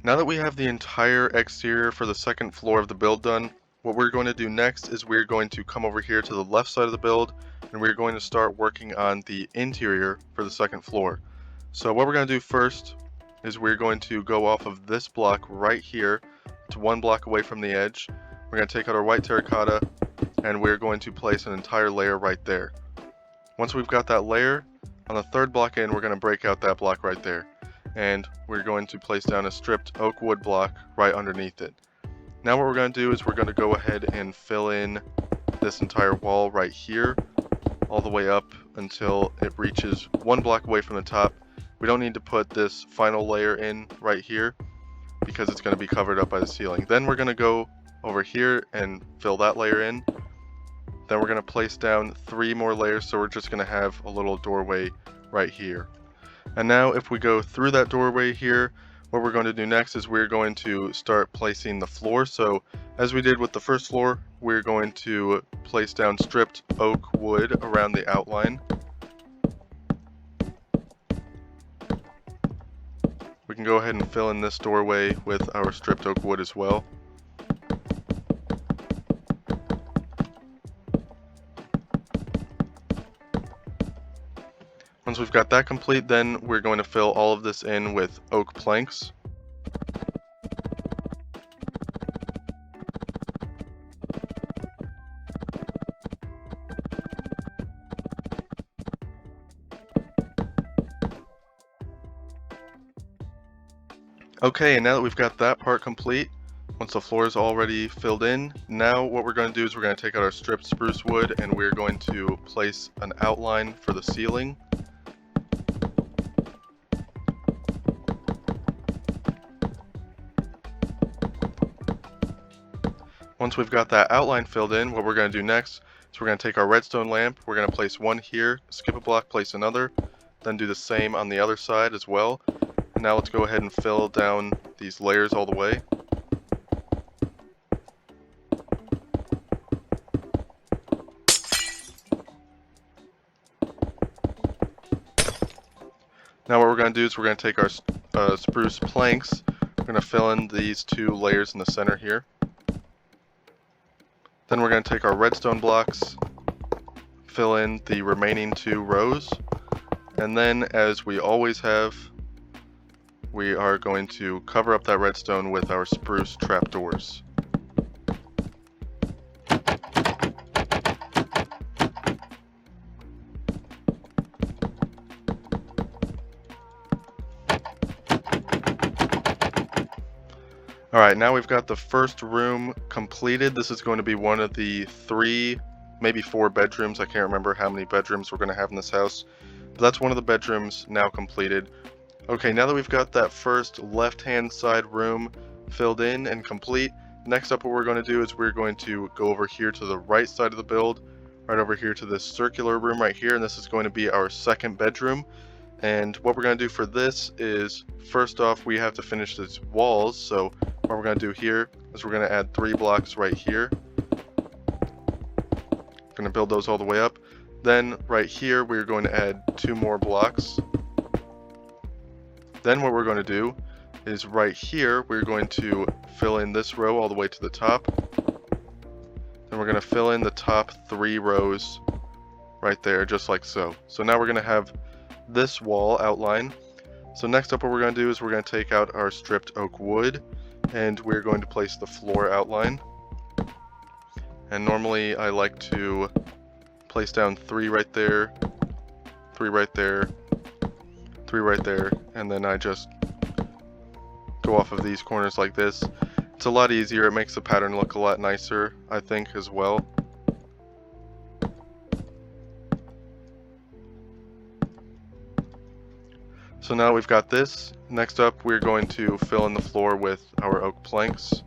Now that we have the entire exterior for the second floor of the build done, what we're going to do next is we're going to come over here to the left side of the build and we're going to start working on the interior for the second floor. So what we're going to do first is we're going to go off of this block right here to 1 block away from the edge. We're going to take out our white terracotta and we're going to place an entire layer right there. Once we've got that layer, on the 3rd block in, we're going to break out that block right there. And we're going to place down a stripped oak wood block right underneath it. Now what we're going to do is we're going to go ahead and fill in this entire wall right here all the way up until it reaches 1 block away from the top. We don't need to put this final layer in right here because it's going to be covered up by the ceiling. Then we're going to go over here and fill that layer in. Then we're going to place down 3 more layers, so we're just going to have a little doorway right here. And now if we go through that doorway here, what we're going to do next is we're going to start placing the floor. So as we did with the first floor, we're going to place down stripped oak wood around the outline. We can go ahead and fill in this doorway with our stripped oak wood as well. Once we've got that complete, then we're going to fill all of this in with oak planks. Okay, and now that we've got that part complete, once the floor is already filled in, now what we're going to do is we're going to take out our stripped spruce wood and we're going to place an outline for the ceiling. Once we've got that outline filled in, what we're going to do next is we're going to take our redstone lamp, we're going to place one here, skip a block, place another, then do the same on the other side as well. And now let's go ahead and fill down these layers all the way. Now what we're going to do is we're going to take our spruce planks, we're going to fill in these 2 layers in the center here. Then we're going to take our redstone blocks, fill in the remaining 2 rows, and then as we always have, we are going to cover up that redstone with our spruce trapdoors. Alright, now we've got the first room completed. This is going to be one of the 3, maybe 4 bedrooms. I can't remember how many bedrooms we're going to have in this house. But that's one of the bedrooms now completed. Okay, now that we've got that first left-hand side room filled in and complete, next up what we're going to do is we're going to go over here to the right side of the build, right over here to this circular room right here, and this is going to be our second bedroom. And what we're going to do for this is, first off, we have to finish these walls. So what we're going to do here is we're going to add 3 blocks right here. Going to build those all the way up. Then right here we're going to add 2 more blocks. Then what we're going to do is right here we're going to fill in this row all the way to the top. Then we're going to fill in the top 3 rows right there, just like so. So now we're going to have this wall outline. So next up what we're going to do is we're going to take out our stripped oak wood and we're going to place the floor outline. And normally I like to place down 3 right there, 3 right there, 3 right there, and then I just go off of these corners like this. It's a lot easier, it makes the pattern look a lot nicer, I think, as well. So now we've got this. Next up we're going to fill in the floor with our oak planks.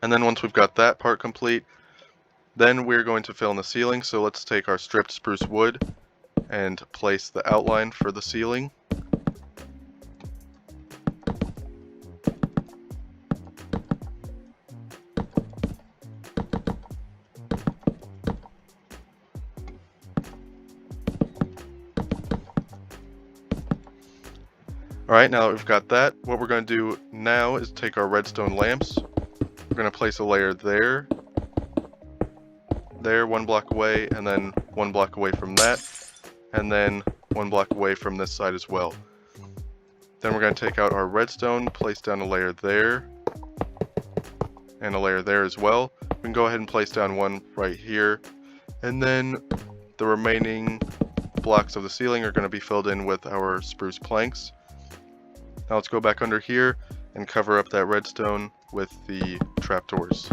And then once we've got that part complete, then we're going to fill in the ceiling. So let's take our stripped spruce wood and place the outline for the ceiling. Alright, now that we've got that, what we're going to do now is take our redstone lamps. We're going to place a layer there, 1 block away, and then 1 block away from that, and then 1 block away from this side as well. Then we're going to take out our redstone, place down a layer there, and a layer there as well. We can go ahead and place down one right here, and then the remaining blocks of the ceiling are going to be filled in with our spruce planks. Now let's go back under here and cover up that redstone with the trapdoors.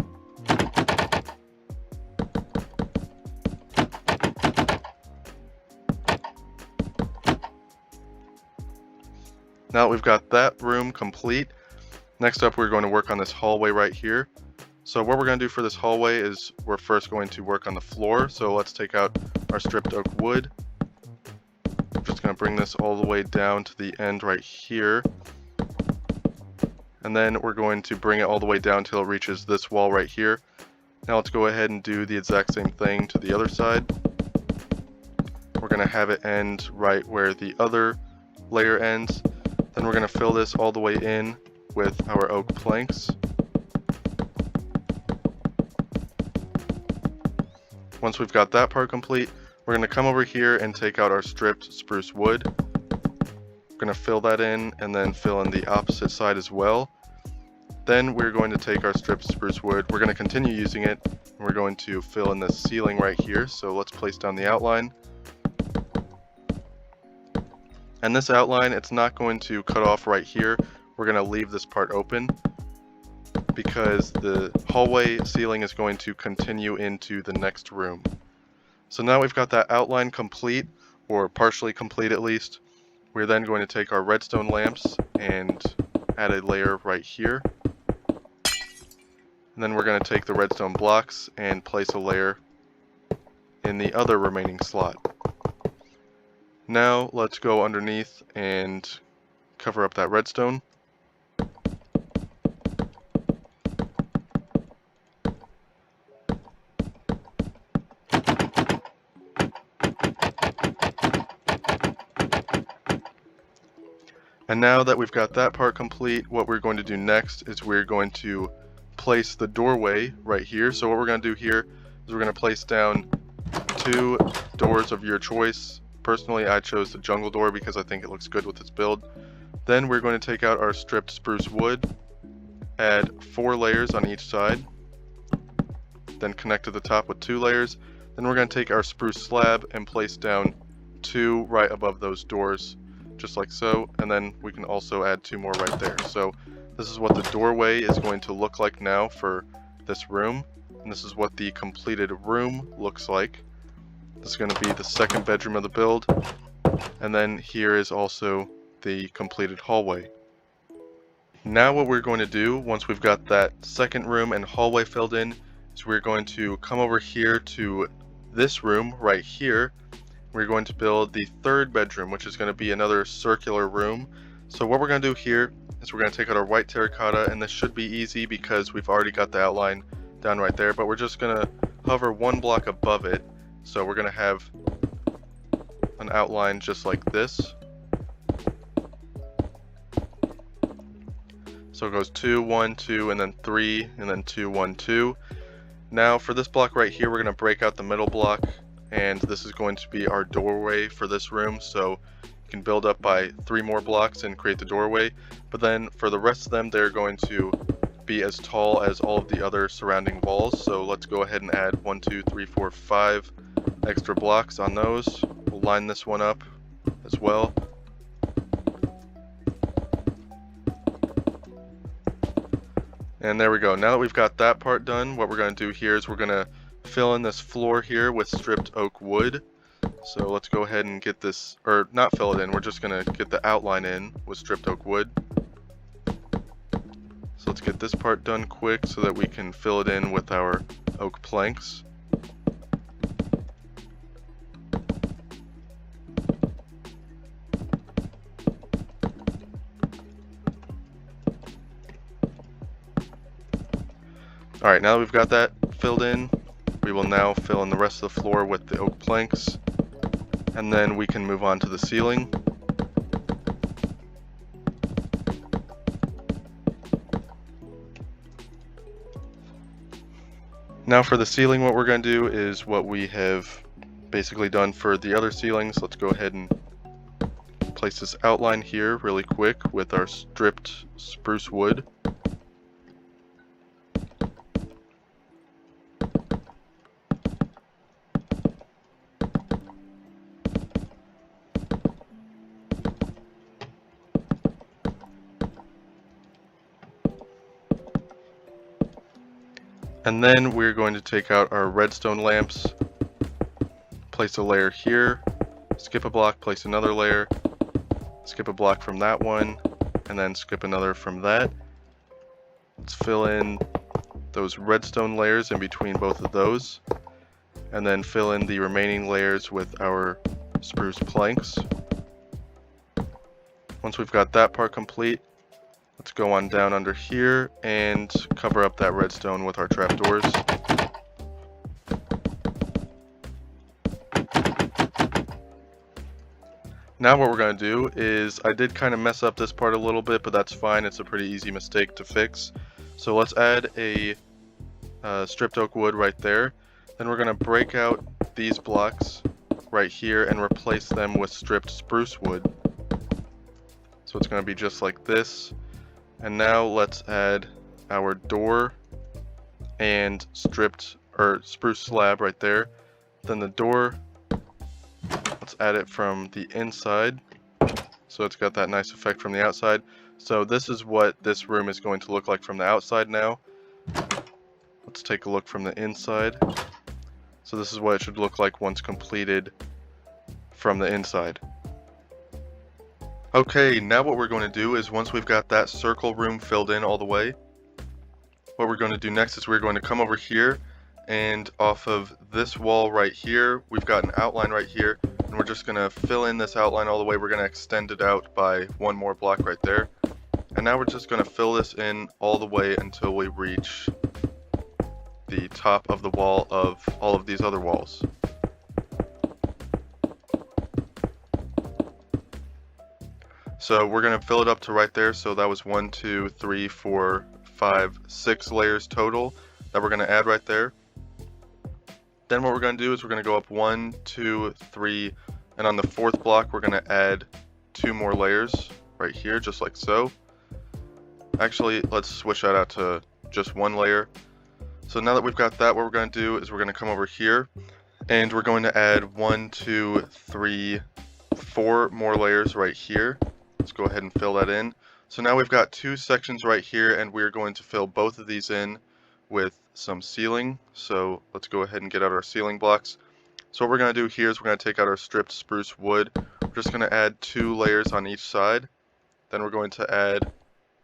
Now that we've got that room complete, next up we're going to work on this hallway right here. So what we're going to do for this hallway is we're first going to work on the floor. So let's take out our stripped oak wood. I'm just going to bring this all the way down to the end right here. And then we're going to bring it all the way down until it reaches this wall right here. Now let's go ahead and do the exact same thing to the other side. We're going to have it end right where the other layer ends. Then we're going to fill this all the way in with our oak planks. Once we've got that part complete, we're going to come over here and take out our stripped spruce wood. We're going to fill that in and then fill in the opposite side as well. Then we're going to take our stripped spruce wood, we're going to continue using it, and we're going to fill in this ceiling right here. So let's place down the outline. And this outline, it's not going to cut off right here. We're going to leave this part open because the hallway ceiling is going to continue into the next room. So now we've got that outline complete, or partially complete at least. We're then going to take our redstone lamps and add a layer right here. And then we're going to take the redstone blocks and place a layer in the other remaining slot. Now let's go underneath and cover up that redstone. And now that we've got that part complete, what we're going to do next is we're going to place the doorway right here. So what we're going to do here is we're going to place down 2 doors of your choice. Personally, I chose the jungle door because I think it looks good with this build. Then we're going to take out our stripped spruce wood, add 4 layers on each side, then connect to the top with 2 layers. Then we're going to take our spruce slab and place down 2 right above those doors, just like so, and then we can also add 2 more right there. So this is what the doorway is going to look like now for this room, and this is what the completed room looks like. This is going to be the second bedroom of the build, and then here is also the completed hallway. Now what we're going to do, once we've got that second room and hallway filled in, is we're going to come over here to this room right here. We're going to build the third bedroom, which is going to be another circular room. So what we're going to do here is we're going to take out our white terracotta, and this should be easy because we've already got the outline down right there, but we're just going to hover 1 block above it. So we're going to have an outline just like this. So it goes 2, 1, 2, and then 3, and then 2, 1, 2. Now for this block right here, we're going to break out the middle block, and this is going to be our doorway for this room. So you can build up by 3 more blocks and create the doorway, but then for the rest of them, they're going to be as tall as all of the other surrounding walls. So let's go ahead and add 1, 2, 3, 4, 5 extra blocks on those. We'll line this one up as well. And there we go. Now that we've got that part done, what we're going to do here is we're going to fill in this floor here with stripped oak wood. So let's go ahead and get this, or not fill it in, we're just going to get the outline in with stripped oak wood. So let's get this part done quick so that we can fill it in with our oak planks. Alright, now that we've got that filled in, we will now fill in the rest of the floor with the oak planks, and then we can move on to the ceiling. Now for the ceiling, what we're going to do is what we have basically done for the other ceilings. Let's go ahead and place this outline here really quick with our stripped spruce wood. And then we're going to take out our redstone lamps, place a layer here, skip a block, place another layer, skip a block from that one, and then skip another from that. Let's fill in those redstone layers in between both of those, and then fill in the remaining layers with our spruce planks. Once we've got that part complete, let's go on down under here and cover up that redstone with our trapdoors. Now what we're going to do is, I did kind of mess up this part a little bit, but that's fine. It's a pretty easy mistake to fix. So let's add a stripped oak wood right there. Then we're going to break out these blocks right here and replace them with stripped spruce wood. So it's going to be just like this. And now let's add our door and stripped or spruce slab right there. Then the door, let's add it from the inside, so it's got that nice effect from the outside. So this is what this room is going to look like from the outside now. Let's take a look from the inside. So this is what it should look like once completed from the inside. Okay, now what we're going to do is, once we've got that circle room filled in all the way, what we're going to do next is we're going to come over here, and off of this wall right here, we've got an outline right here, and we're just going to fill in this outline all the way. We're going to extend it out by one more block right there. And now we're just going to fill this in all the way until we reach the top of the wall of all of these other walls. So we're going to fill it up to right there. So that was 1, 2, 3, 4, 5, 6 layers total that we're going to add right there. Then what we're going to do is we're going to go up 1, 2, 3, and on the 4th block we're going to add 2 more layers right here, just like so. Actually, let's switch that out to just 1 layer. So now that we've got that, what we're going to do is we're going to come over here and we're going to add 1, 2, 3, 4 more layers right here. Let's go ahead and fill that in. So now we've got 2 sections right here, and we're going to fill both of these in with some ceiling. So let's go ahead and get out our ceiling blocks. So what we're going to do here is we're going to take out our stripped spruce wood. We're just going to add 2 layers on each side. Then we're going to add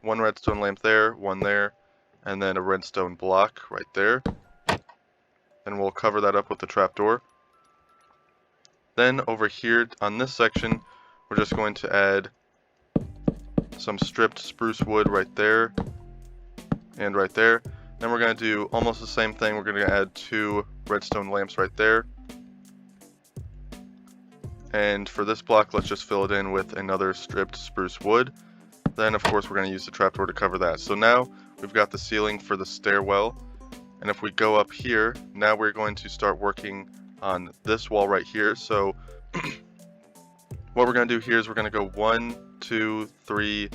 1 redstone lamp there, 1 there, and then a redstone block right there. And we'll cover that up with the trapdoor. Then over here on this section, we're just going to add some stripped spruce wood right there and right there. Then we're going to do almost the same thing. We're going to add 2 redstone lamps right there. And for this block, let's just fill it in with another stripped spruce wood. Then of course we're going to use the trapdoor to cover that. So now we've got the ceiling for the stairwell. And if we go up here, now we're going to start working on this wall right here. So what we're going to do here is we're going to go 1, 2, 3,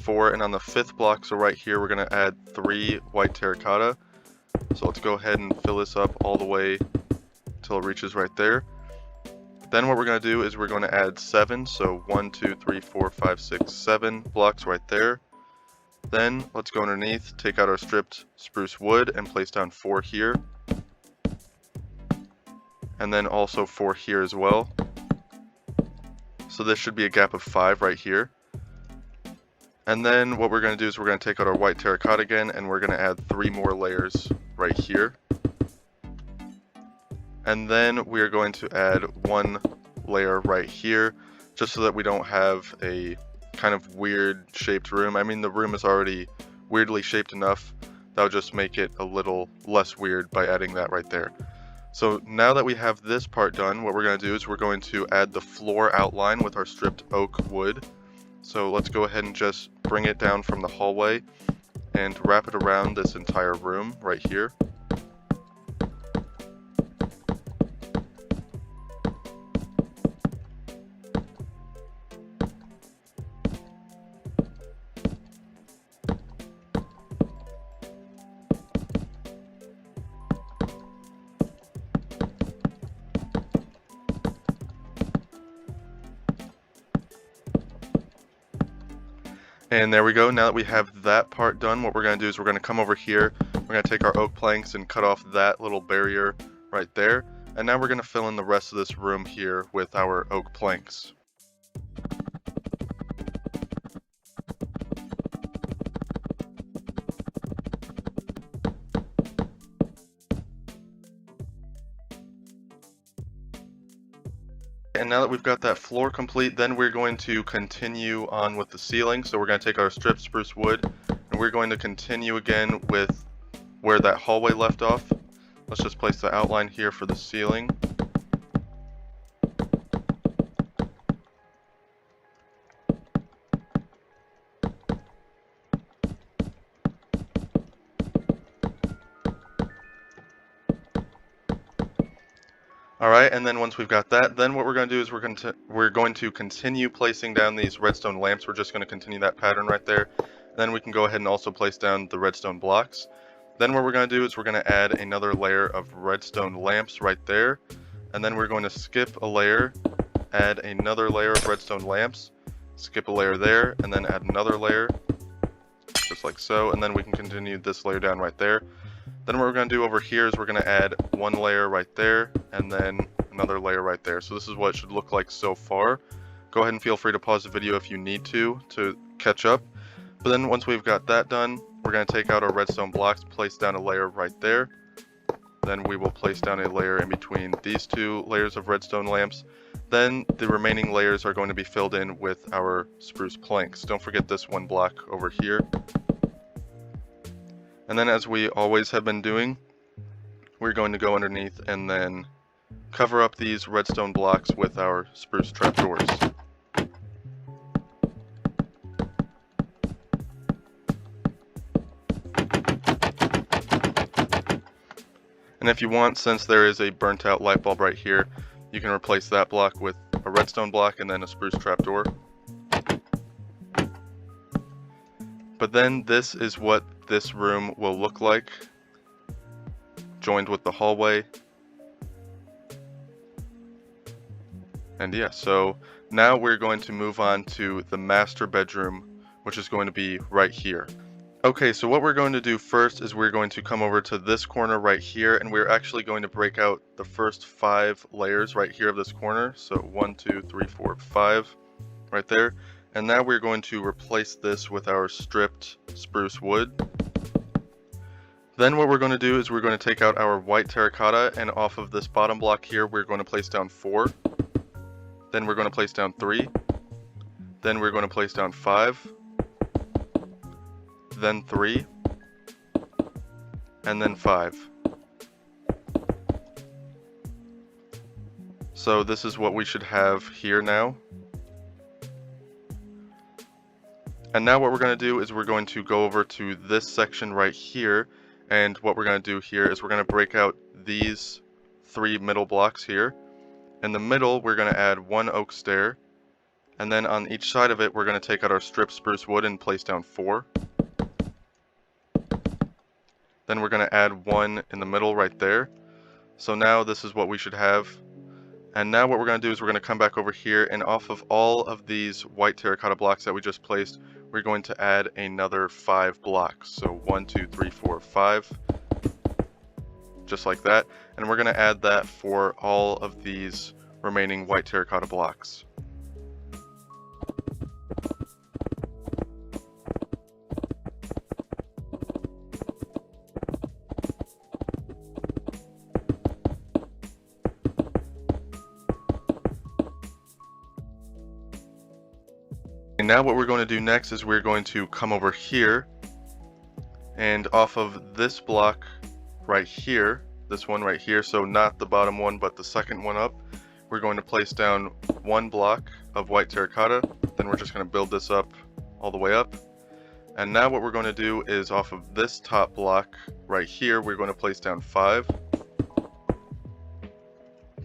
4, and on the 5th block, so right here, we're going to add 3 white terracotta. So let's go ahead and fill this up all the way until it reaches right there. Then what we're going to do is we're going to add 7, so 1, 2, 3, 4, 5, 6, 7 blocks right there. Then let's go underneath, take out our stripped spruce wood and place down 4 here. And then also 4 here as well. So this should be a gap of 5 right here. And then what we're going to do is we're going to take out our white terracotta again, and we're going to add 3 more layers right here. And then we're going to add 1 layer right here, just so that we don't have a kind of weird shaped room. I mean, the room is already weirdly shaped enough. That'll just make it a little less weird by adding that right there. So now that we have this part done, what we're going to do is we're going to add the floor outline with our stripped oak wood. So let's go ahead and just bring it down from the hallway and wrap it around this entire room right here. And there we go. Now that we have that part done, what we're going to do is we're going to come over here. We're going to take our oak planks and cut off that little barrier right there. And now we're going to fill in the rest of this room here with our oak planks. And now that we've got that floor complete, then we're going to continue on with the ceiling. So we're going to take our stripped spruce wood and we're going to continue again with where that hallway left off. Let's just place the outline here for the ceiling. Alright, and then once we've got that, then what we're going to do is we're going to continue placing down these redstone lamps. We're just going to continue that pattern right there. Then we can go ahead and also place down the redstone blocks. Then what we're going to do is we're going to add another layer of redstone lamps right there. And then we're going to skip a layer, add another layer of redstone lamps, skip a layer there, and then add another layer, just like so. And then we can continue this layer down right there. Then what we're going to do over here is we're going to add one layer right there and then another layer right there. So this is what it should look like so far. Go ahead and feel free to pause the video if you need to catch up. But then once we've got that done, we're going to take out our redstone blocks, place down a layer right there. Then we will place down a layer in between these two layers of redstone lamps. Then the remaining layers are going to be filled in with our spruce planks. Don't forget this one block over here. And then as we always have been doing, we're going to go underneath and then cover up these redstone blocks with our spruce trapdoors. And if you want, since there is a burnt out light bulb right here, you can replace that block with a redstone block and then a spruce trapdoor. But then this is what this room will look like, joined with the hallway. And yeah, so now we're going to move on to the master bedroom, which is going to be right here. Okay, so what we're going to do first is we're going to come over to this corner right here, and we're actually going to break out the first 5 layers right here of this corner. So 1, 2, 3, 4, 5 right there. And now we're going to replace this with our stripped spruce wood. Then what we're going to do is we're going to take out our white terracotta, and off of this bottom block here we're going to place down 4. Then we're going to place down 3. Then we're going to place down 5. Then 3. And then 5. So this is what we should have here now. And now what we're going to do is we're going to go over to this section right here, and what we're going to do here is we're going to break out these 3 middle blocks here. In the middle we're going to add 1 oak stair, and then on each side of it we're going to take out our stripped spruce wood and place down 4. Then we're going to add 1 in the middle right there. So now this is what we should have. And now what we're going to do is we're going to come back over here, and off of all of these white terracotta blocks that we just placed, we're going to add another 5 blocks. So 1, 2, 3, 4, 5. Just like that. And we're going to add that for all of these remaining white terracotta blocks. And now what we're going to do next is we're going to come over here, and off of this block right here, this one right here, so not the bottom one but the second one up, we're going to place down 1 block of white terracotta. Then we're just going to build this up all the way up. And now what we're going to do is off of this top block right here, we're going to place down 5.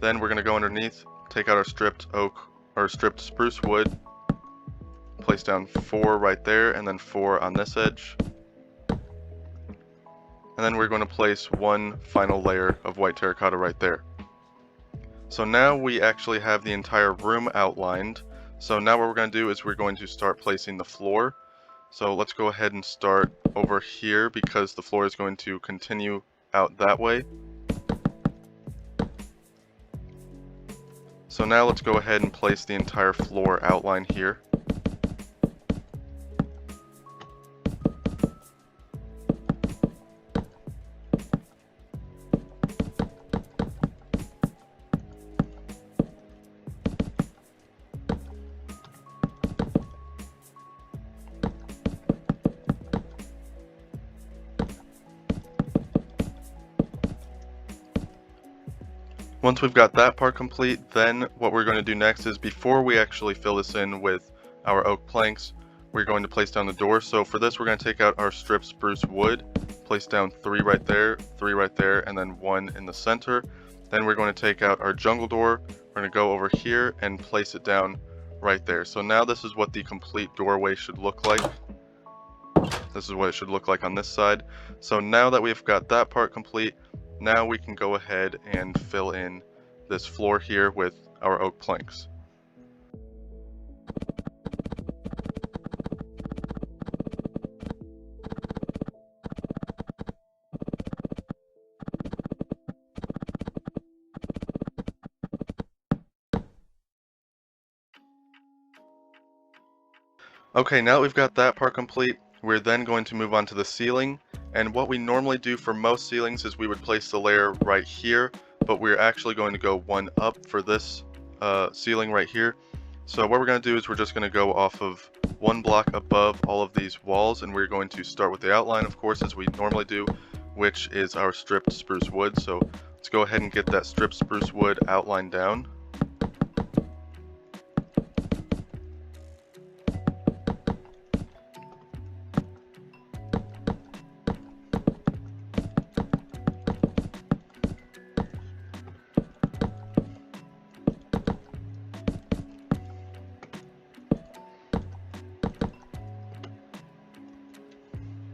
Then we're going to go underneath, take out our stripped oak or stripped spruce wood, place down 4 right there, and then 4 on this edge. And then we're going to place 1 final layer of white terracotta right there. So now we actually have the entire room outlined. So now what we're going to do is we're going to start placing the floor. So let's go ahead and start over here because the floor is going to continue out that way. So now let's go ahead and place the entire floor outline here. Once we've got that part complete, then what we're going to do next is, before we actually fill this in with our oak planks, we're going to place down the door. So for this, we're going to take out our strip spruce wood, place down 3 right there, 3 right there, and then 1 in the center. Then we're going to take out our jungle door. We're going to go over here and place it down right there. So now this is what the complete doorway should look like. This is what it should look like on this side. So now that we've got that part complete, now we can go ahead and fill in this floor here with our oak planks. Okay, now that we've got that part complete, we're then going to move on to the ceiling. And what we normally do for most ceilings is we would place the layer right here, but we're actually going to go one up for this ceiling right here. So what we're going to do is we're just going to go off of 1 block above all of these walls, and we're going to start with the outline, of course, as we normally do, which is our stripped spruce wood. So let's go ahead and get that stripped spruce wood outline down.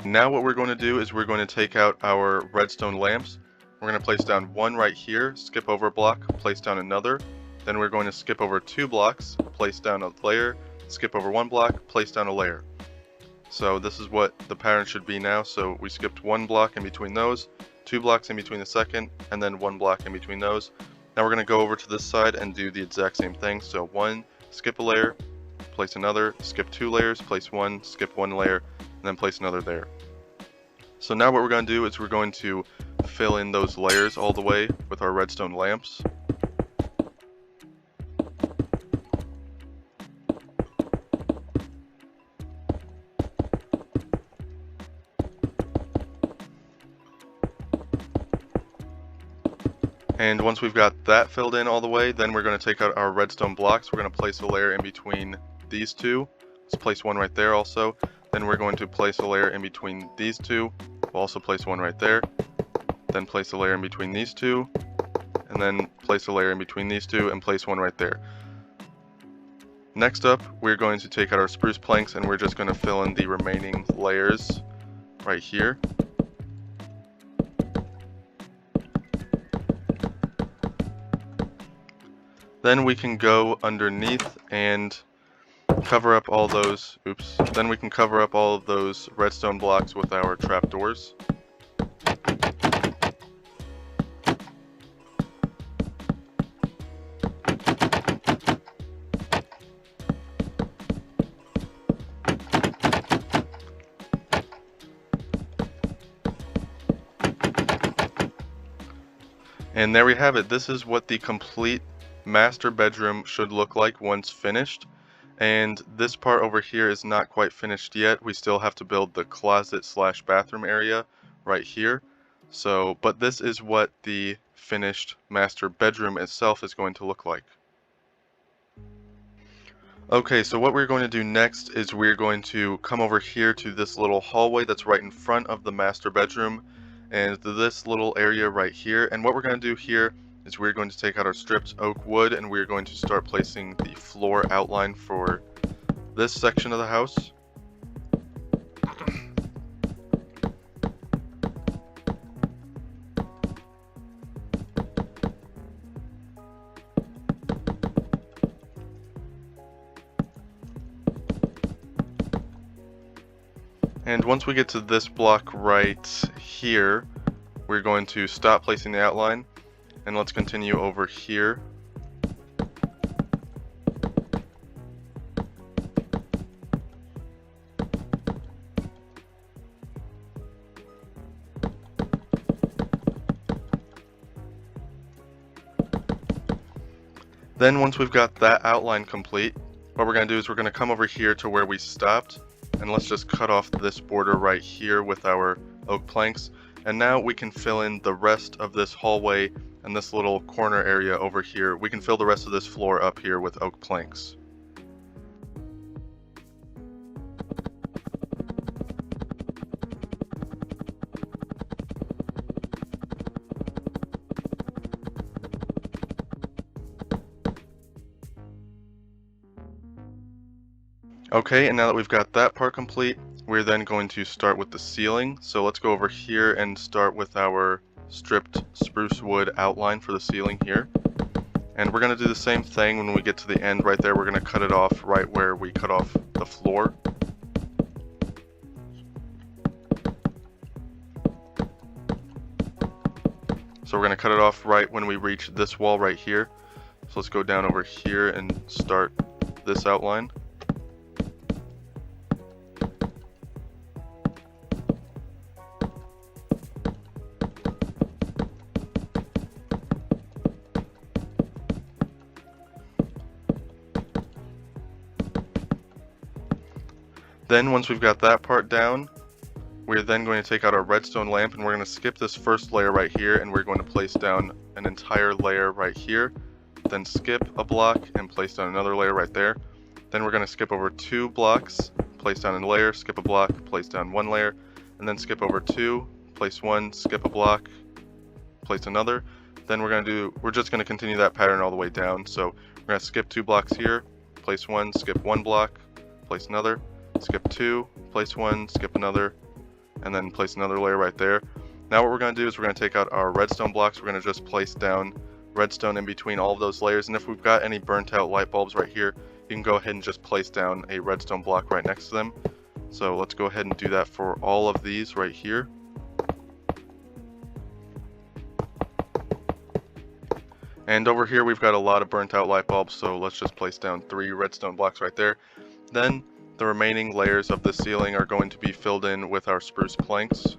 Now what we're going to do is we're going to take out our redstone lamps. We're going to place down 1 right here, skip over a block, place down another. Then we're going to skip over 2 blocks, place down a layer, skip over 1 block, place down a layer. So this is what the pattern should be now. So we skipped 1 block in between those, 2 blocks in between the second, and then 1 block in between those. Now we're going to go over to this side and do the exact same thing. So 1, skip a layer, place another, skip 2 layers, place 1, skip 1 layer, and then place another there. So now what we're going to do is we're going to fill in those layers all the way with our redstone lamps. And once we've got that filled in all the way, then we're going to take out our redstone blocks. We're going to place a layer in between these two. Let's place 1 right there also. Then we're going to place a layer in between these two. We'll also place 1 right there. Then place a layer in between these two. And then place a layer in between these two and place 1 right there. Next up, we're going to take out our spruce planks and we're just going to fill in the remaining layers right here. Then we can go underneath and cover up all those, then we can cover up all of those redstone blocks with our trapdoors. And there we have it. This is what the complete master bedroom should look like once finished. And this part over here is not quite finished yet. We still have to build the closet / bathroom area right here. So, but this is what the finished master bedroom itself is going to look like. Okay, so what we're going to do next is we're going to come over here to this little hallway that's right in front of the master bedroom, and this little area right here. And what we're going to do here is we're going to take out our stripped oak wood and we're going to start placing the floor outline for this section of the house. And once we get to this block right here, we're going to stop placing the outline, and let's continue over here. Then once we've got that outline complete, what we're going to do is we're going to come over here to where we stopped, and let's just cut off this border right here with our oak planks. And now we can fill in the rest of this hallway and this little corner area over here. We can fill the rest of this floor up here with oak planks. Okay, and now that we've got that part complete, we're then going to start with the ceiling. So let's go over here and start with our stripped spruce wood outline for the ceiling here. And we're going to do the same thing when we get to the end right there. We're going to cut it off right where we cut off the floor. So we're going to cut it off right when we reach this wall right here. So let's go down over here and start this outline. Then once we've got that part down, we're then going to take out our redstone lamp, and we're going to skip this first layer right here, and we're going to place down an entire layer right here, then skip a block and place down another layer right there. Then we're going to skip over 2 blocks, place down a layer, skip a block, place down 1 layer, and then skip over 2, place 1, skip a block, place another. Then we're just going to continue that pattern all the way down. So we're going to skip 2 blocks here, place 1, skip 1 block, place another, skip 2, place 1, skip another, and then place another layer right there. Now what we're going to do is we're going to take out our redstone blocks. We're going to just place down redstone in between all of those layers, and if we've got any burnt out light bulbs right here, you can go ahead and just place down a redstone block right next to them. So let's go ahead and do that for all of these right here. And over here we've got a lot of burnt out light bulbs, so let's just place down 3 redstone blocks right there. Then the remaining layers of the ceiling are going to be filled in with our spruce planks.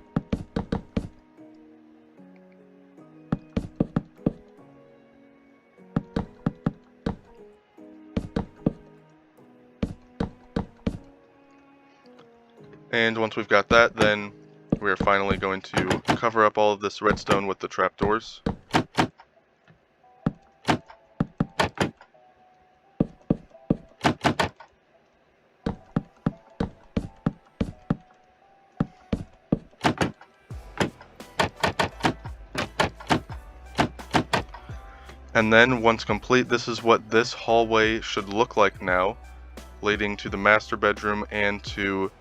And once we've got that, then we are finally going to cover up all of this redstone with the trapdoors. And then once complete, this is what this hallway should look like now, leading to the master bedroom and to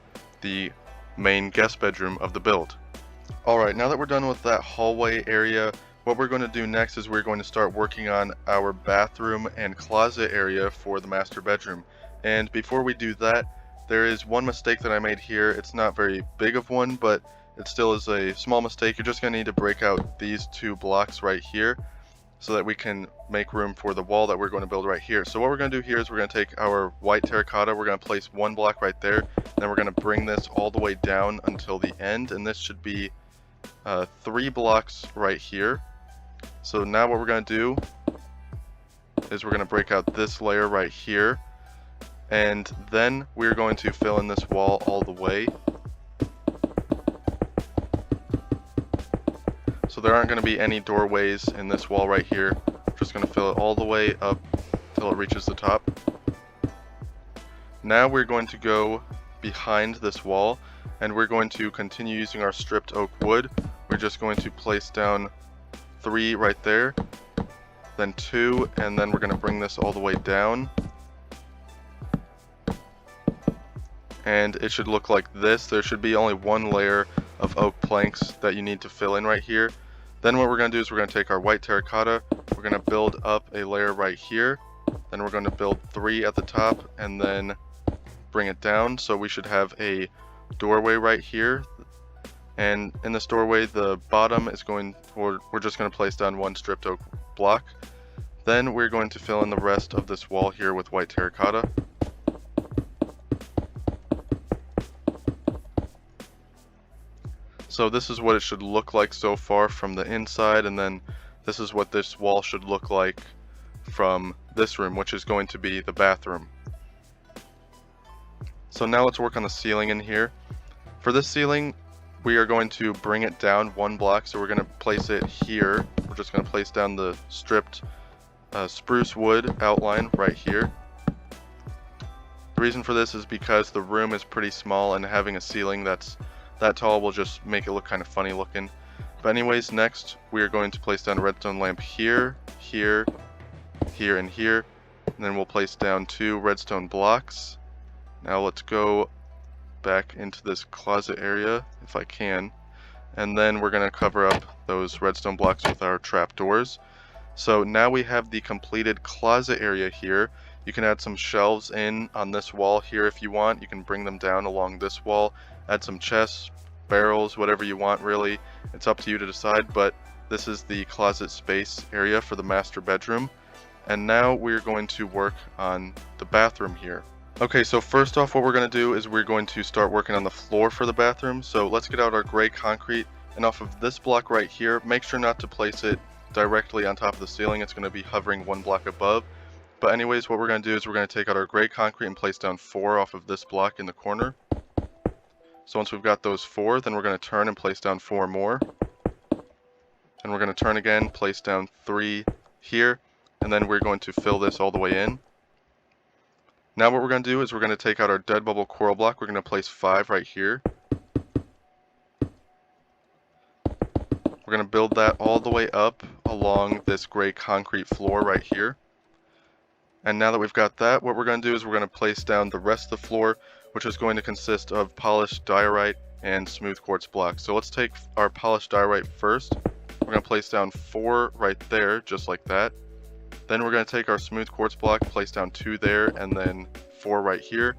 the main guest bedroom of the build. Alright, now that we're done with that hallway area, what we're going to do next is we're going to start working on our bathroom and closet area for the master bedroom. And before we do that, there is one mistake that I made here. It's not very big of one, but it still is a small mistake. You're just going to need to break out these 2 blocks right here, so that we can make room for the wall that we're going to build right here. So what we're going to do here is we're going to take our white terracotta, we're going to place 1 block right there, then we're going to bring this all the way down until the end, and this should be 3 blocks right here. So now what we're going to do is we're going to break out this layer right here, and then we're going to fill in this wall all the way. So there aren't going to be any doorways in this wall right here. We're just going to fill it all the way up till it reaches the top. Now we're going to go behind this wall, and we're going to continue using our stripped oak wood. We're just going to place down 3 right there, then 2, and then we're going to bring this all the way down. And it should look like this. There should be only 1 layer of oak planks that you need to fill in right here. Then what we're going to do is we're going to take our white terracotta, we're going to build up a layer right here, then we're going to build 3 at the top and then bring it down. So we should have a doorway right here, and in this doorway the bottom is we're just going to place down one stripped oak block. Then we're going to fill in the rest of this wall here with white terracotta. So this is what it should look like so far from the inside, and then this is what this wall should look like from this room, which is going to be the bathroom. So now let's work on the ceiling in here. For this ceiling, we are going to bring it down one block, so we're going to place it here. We're just going to place down the stripped spruce wood outline right here. The reason for this is because the room is pretty small, and having a ceiling that's that tall will just make it look kind of funny looking. But anyways, next we are going to place down a redstone lamp here, here, here, and here. And then we'll place down 2 redstone blocks. Now let's go back into this closet area if I can. And then we're going to cover up those redstone blocks with our trapdoors. So now we have the completed closet area here. You can add some shelves in on this wall here if you want. You can bring them down along this wall. Add some chests, barrels, whatever you want really. It's up to you to decide, but this is the closet space area for the master bedroom. And now we're going to work on the bathroom here. Okay, so first off what we're going to do is we're going to start working on the floor for the bathroom. So let's get out our gray concrete, and off of this block right here, make sure not to place it directly on top of the ceiling. It's going to be hovering one block above. But anyways, what we're going to do is we're going to take out our gray concrete and place down 4 off of this block in the corner. So once we've got those 4, then we're going to turn and place down 4 more. And we're going to turn again, place down 3 here, and then we're going to fill this all the way in. Now what we're going to do is we're going to take out our dead bubble coral block. We're going to place 5 right here. We're going to build that all the way up along this gray concrete floor right here. And now that we've got that, what we're going to do is we're going to place down the rest of the floor, which is going to consist of polished diorite and smooth quartz blocks. So let's take our polished diorite first. We're going to place down 4 right there, just like that. Then we're going to take our smooth quartz block, place down 2 there, and then 4 right here.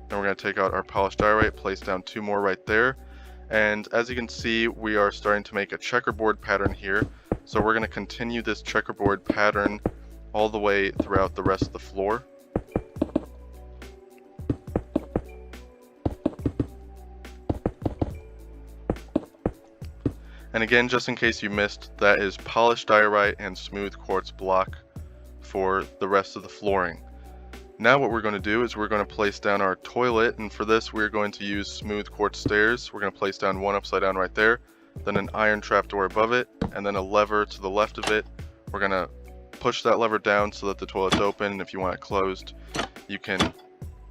Then we're going to take out our polished diorite, place down 2 more right there. And as you can see, we are starting to make a checkerboard pattern here. So we're going to continue this checkerboard pattern all the way throughout the rest of the floor. And again, just in case you missed, that is polished diorite and smooth quartz block for the rest of the flooring. Now what we're going to do is we're going to place down our toilet, and for this we're going to use smooth quartz stairs. We're going to place down 1 upside down right there, then an iron trapdoor above it, and then a lever to the left of it. We're going to push that lever down so that the toilet's open, and if you want it closed, you can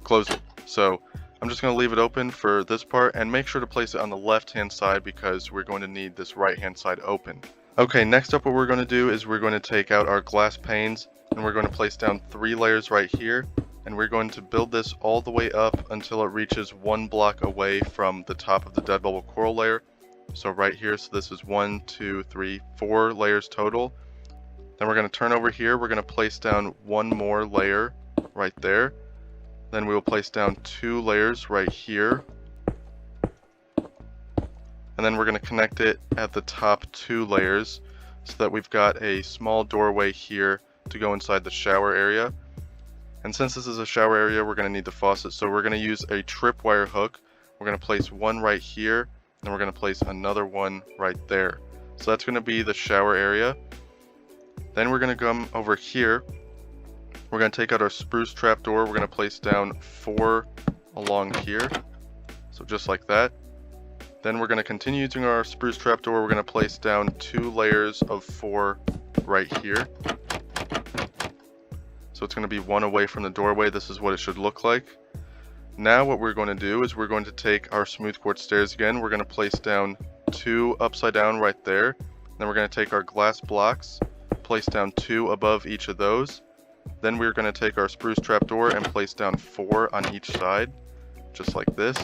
close it. So I'm just going to leave it open for this part, and make sure to place it on the left hand side because we're going to need this right hand side open. Okay, next up what we're going to do is we're going to take out our glass panes, and we're going to place down 3 layers right here, and we're going to build this all the way up until it reaches 1 block away from the top of the dead bubble coral layer. So right here, so this is 1, 2, 3, 4 layers total. Then we're going to turn over here, we're going to place down 1 more layer right there. Then we will place down 2 layers right here. And then we're going to connect it at the top 2 layers so that we've got a small doorway here to go inside the shower area. And since this is a shower area, we're going to need the faucet, so we're going to use a tripwire hook. We're going to place 1 right here, and we're going to place another 1 right there. So that's going to be the shower area. Then we're going to come over here. We're going to take out our spruce trapdoor. We're going to place down 4 along here, so just like that. Then we're going to continue using our spruce trapdoor. We're going to place down 2 layers of 4 right here. So it's going to be 1 away from the doorway. This is what it should look like. Now what we're going to do is we're going to take our smooth quartz stairs again. We're going to place down 2 upside down right there. Then we're going to take our glass blocks, place down 2 above each of those. Then we're going to take our spruce trapdoor and place down 4 on each side, just like this.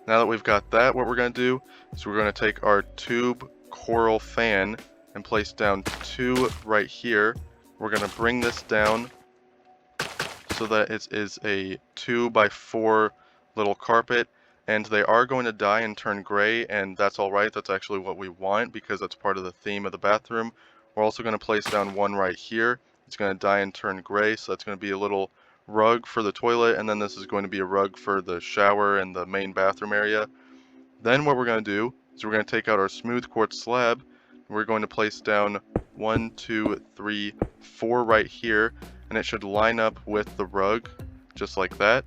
Now that we've got that, what we're going to do is we're going to take our tube coral fan and place down 2 right here. We're going to bring this down so that it is a 2x4 little carpet, and they are going to die and turn gray, and that's alright. That's actually what we want because that's part of the theme of the bathroom. We're also going to place down one right here. It's going to die and turn gray, so that's going to be a little rug for the toilet, and then this is going to be a rug for the shower and the main bathroom area. Then what we're going to do is we're going to take out our smooth quartz slab. We're going to place down 1, 2, 3, 4 right here, and it should line up with the rug just like that.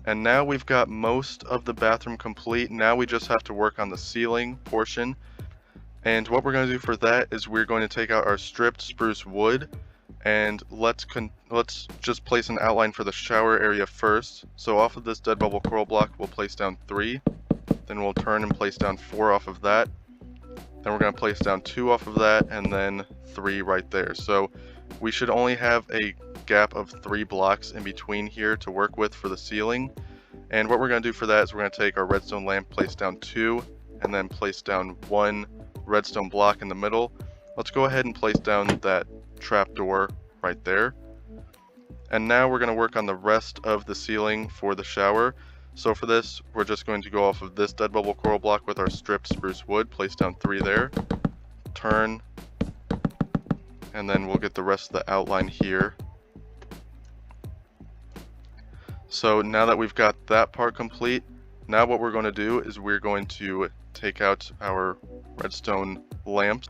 And now we've got most of the bathroom complete. Now we just have to work on the ceiling portion. And what we're going to do for that is we're going to take out our stripped spruce wood, and let's just place an outline for the shower area first. So off of this dead bubble coral block, we'll place down 3. Then we'll turn and place down 4 off of that. Then we're going to place down 2 off of that, and then 3 right there. So we should only have a gap of 3 blocks in between here to work with for the ceiling. And what we're going to do for that is we're going to take our redstone lamp, place down 2, and then place down 1 redstone block in the middle. Let's go ahead and place down that trapdoor right there. And now we're going to work on the rest of the ceiling for the shower. So for this, we're just going to go off of this dead bubble coral block with our stripped spruce wood, place down 3 there, turn, and then we'll get the rest of the outline here. So now that we've got that part complete, now what we're going to do is we're going to take out our redstone lamp,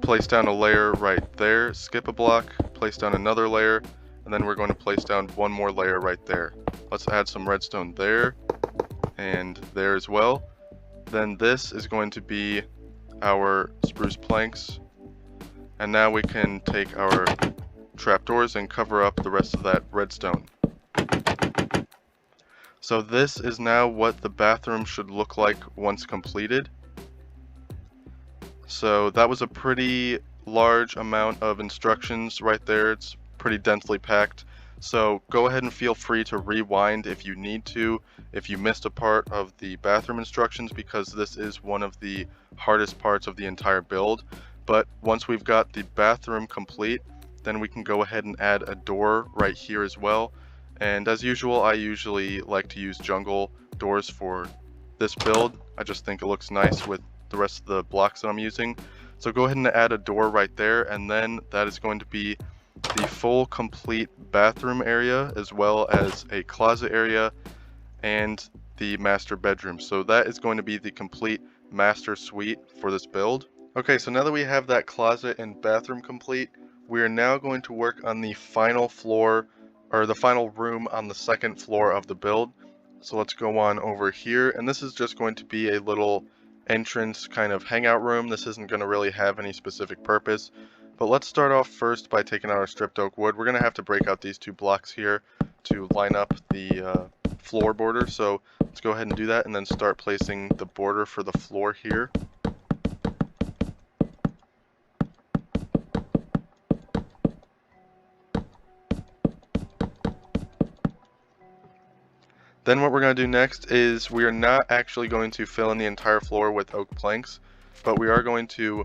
place down a layer right there, skip a block, place down another layer, and then we're going to place down one more layer right there. Let's add some redstone there and there as well. Then this is going to be our spruce planks, and now we can take our trapdoors and cover up the rest of that redstone. So this is now what the bathroom should look like once completed. So that was a pretty large amount of instructions right there. It's pretty densely packed. So go ahead and feel free to rewind if you need to, if you missed a part of the bathroom instructions, because this is one of the hardest parts of the entire build. But once we've got the bathroom complete, then we can go ahead and add a door right here as well. And as usual, I usually like to use jungle doors for this build. I just think it looks nice with the rest of the blocks that I'm using. So go ahead and add a door right there, and then that is going to be the full complete bathroom area, as well as a closet area and the master bedroom. So that is going to be the complete master suite for this build. Okay, so now that we have that closet and bathroom complete, we are now going to work on the final floor, or the final room on the second floor of the build. So let's go on over here, and this is just going to be a little entrance kind of hangout room. This isn't going to really have any specific purpose, but let's start off first by taking out our stripped oak wood. We're going to have to break out these 2 blocks here to line up the floor border. So let's go ahead and do that, and then start placing the border for the floor here. Then what we're going to do next is we are not actually going to fill in the entire floor with oak planks, but we are going to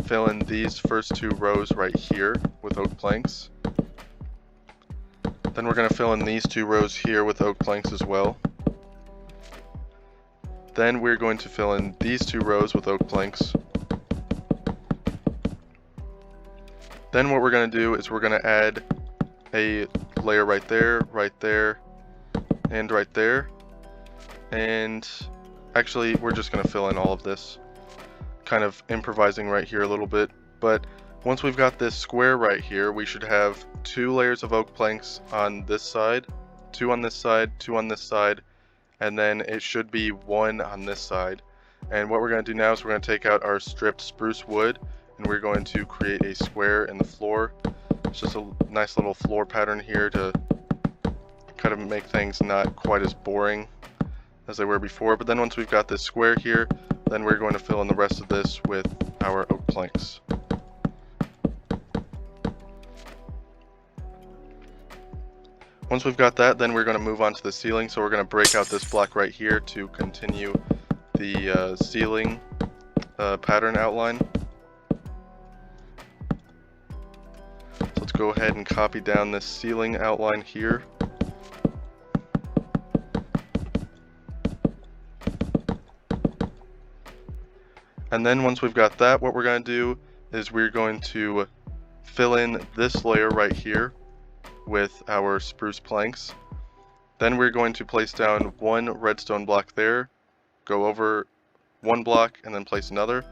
fill in these first 2 rows right here with oak planks. Then we're going to fill in these 2 rows here with oak planks as well. Then we're going to fill in these 2 rows with oak planks. Then what we're going to do is we're going to add a layer right there, and right there. And actually, we're just going to fill in all of this, kind of improvising right here a little bit. But once we've got this square right here, we should have 2 layers of oak planks on this side, 2 on this side, 2 on this side, and then it should be 1 on this side. And what we're going to do now is we're going to take out our stripped spruce wood, and we're going to create a square in the floor. It's just a nice little floor pattern here to kind of make things not quite as boring as they were before. But then once we've got this square here, then we're going to fill in the rest of this with our oak planks. Once we've got that, then we're going to move on to the ceiling. So we're going to break out this block right here to continue the ceiling pattern outline. So Let's go ahead and copy down this ceiling outline here. And then once we've got that, what we're going to do is we're going to fill in this layer right here with our spruce planks. Then we're going to place down one redstone block there, go over one block and then place another.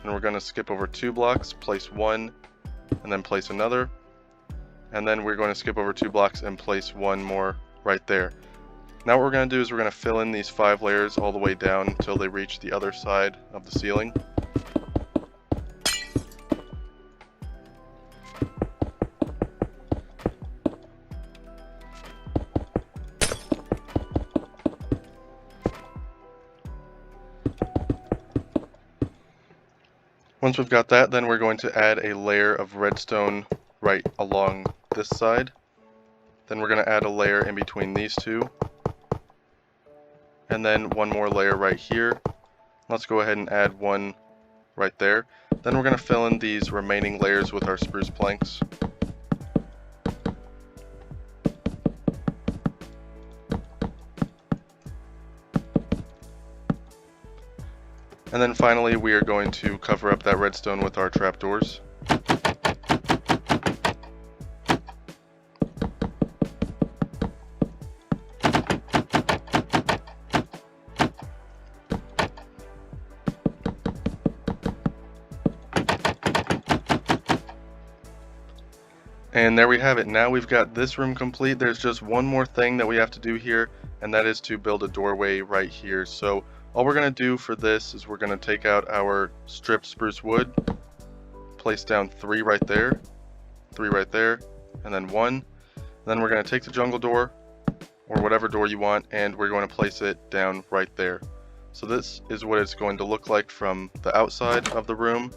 And we're going to skip over 2 blocks, place one, and then place another. And then we're going to skip over 2 blocks and place one more right there. Now what we're going to do is we're going to fill in these 5 layers all the way down until they reach the other side of the ceiling. Once we've got that, then we're going to add a layer of redstone right along this side. Then we're going to add a layer in between these two. And then one more layer right here. Let's go ahead and add one right there. Then we're going to fill in these remaining layers with our spruce planks. And then finally we are going to cover up that redstone with our trapdoors. And there we have it. Now we've got this room complete. There's just one more thing that we have to do here, and that is to build a doorway right here. So all we're going to do for this is we're going to take out our stripped spruce wood, place down 3 right there, 3 right there, and then 1. Then we're going to take the jungle door, or whatever door you want, and we're going to place it down right there. So this is what it's going to look like from the outside of the room.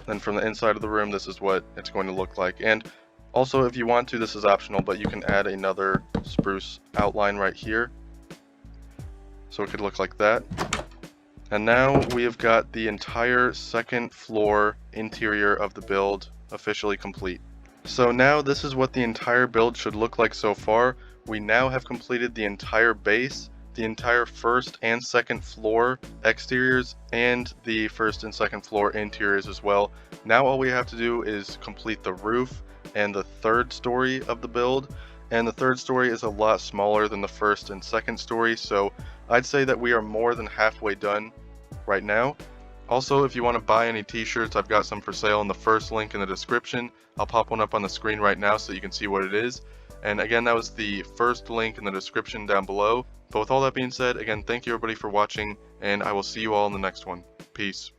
Then from the inside of the room, this is what it's going to look like. And also, if you want to, this is optional, but you can add another spruce outline right here. So it could look like that. And now we have got the entire second floor interior of the build officially complete. So now this is what the entire build should look like so far. We now have completed the entire base, the entire first and second floor exteriors, and the first and second floor interiors as well. Now all we have to do is complete the roof and the third story of the build, and the third story is a lot smaller than the first and second story, so I'd say that we are more than halfway done right now. Also, if you want to buy any t-shirts, I've got some for sale in the first link in the description. I'll pop one up on the screen right now so you can see what it is. And again, that was the first link in the description down below. But with all that being said, again, thank you everybody for watching, and I will see you all in the next one. Peace.